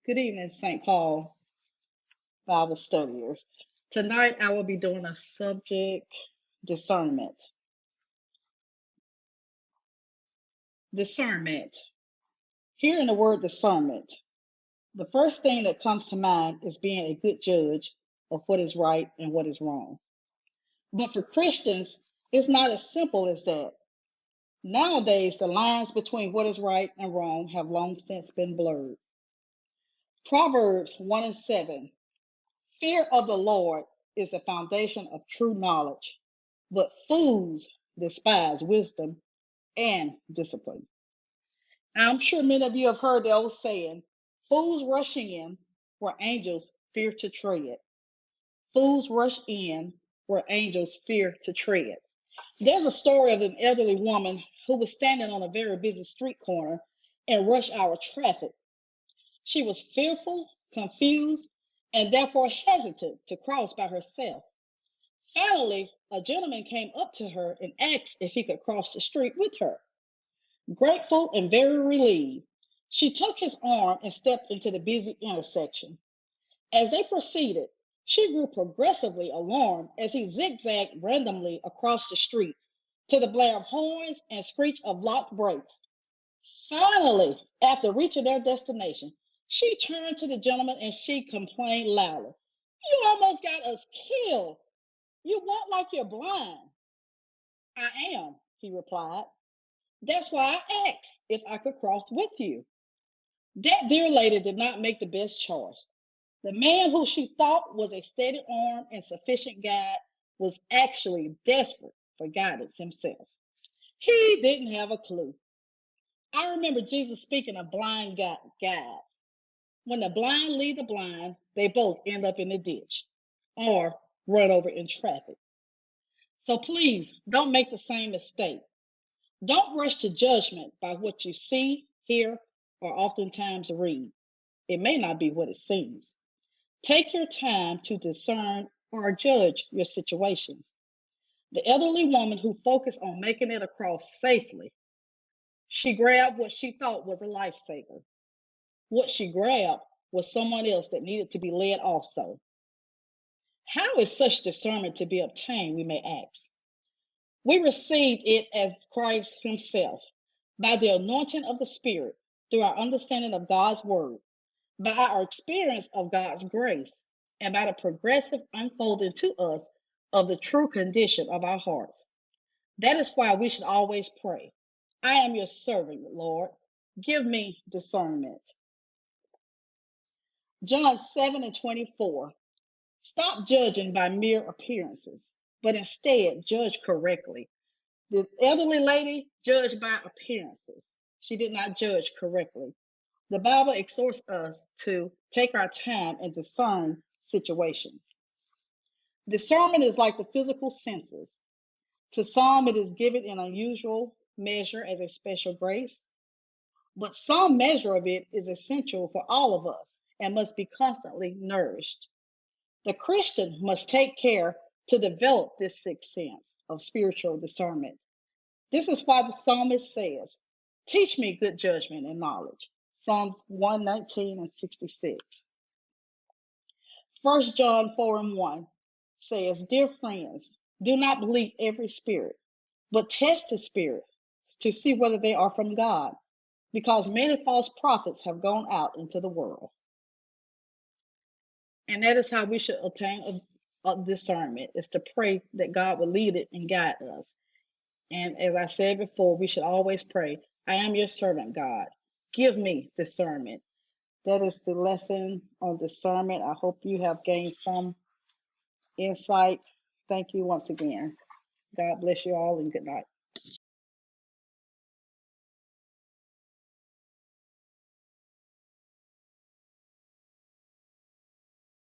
Good evening, St. Paul Bible studiers. Tonight I will be doing a subject, discernment. Discernment. Hearing the word discernment, the first thing that comes to mind is being a good judge of what is right and what is wrong. But for Christians, it's not as simple as that. Nowadays, the lines between what is right and wrong have long since been blurred. Proverbs 1 and 7. Fear of the Lord is the foundation of true knowledge, but fools despise wisdom and discipline. I'm sure many of you have heard the old saying, fools rush in where angels fear to tread. Fools rush in where angels fear to tread. There's a story of an elderly woman who was standing on a very busy street corner in rush hour traffic. She was fearful, confused, and therefore hesitant to cross by herself. Finally, a gentleman came up to her and asked if he could cross the street with her. Grateful and very relieved, she took his arm and stepped into the busy intersection. As they proceeded, she grew progressively alarmed as he zigzagged randomly across the street to the blare of horns and screech of locked brakes. Finally, after reaching their destination, she turned to the gentleman and she complained loudly. You almost got us killed. You walk like you're blind. I am, he replied. That's why I asked if I could cross with you. That dear lady did not make the best choice. The man who she thought was a steady arm and sufficient guide was actually desperate for guidance himself. He didn't have a clue. I remember Jesus speaking of blind guides. When the blind lead the blind, they both end up in the ditch or run over in traffic. So please don't make the same mistake. Don't rush to judgment by what you see, hear, or oftentimes read. It may not be what it seems. Take your time to discern or judge your situations. The elderly woman who focused on making it across safely, she grabbed what she thought was a lifesaver. What she grabbed was someone else that needed to be led also. How is such discernment to be obtained, we may ask? We received it as Christ himself, by the anointing of the Spirit, through our understanding of God's word, by our experience of God's grace, and by the progressive unfolding to us of the true condition of our hearts. That is why we should always pray. I am your servant, Lord. Give me discernment. John 7 and 24. Stop judging by mere appearances, but instead judge correctly. The elderly lady judged by appearances. She did not judge correctly. The Bible exhorts us to take our time and discern situations. Discernment is like the physical senses. To some, it is given in unusual measure as a special grace, but some measure of it is essential for all of us and must be constantly nourished. The Christian must take care to develop this sixth sense of spiritual discernment. This is why the psalmist says, teach me good judgment and knowledge. Psalms 119 and 66. 1 John 4 and 1 says, dear friends, do not believe every spirit, but test the spirit to see whether they are from God, because many false prophets have gone out into the world. And that is how we should obtain a discernment, is to pray that God will lead it and guide us. And as I said before, we should always pray, I am your servant, God. Give me discernment. That is the lesson on discernment. I hope you have gained some insight. Thank you once again. God bless you all and good night.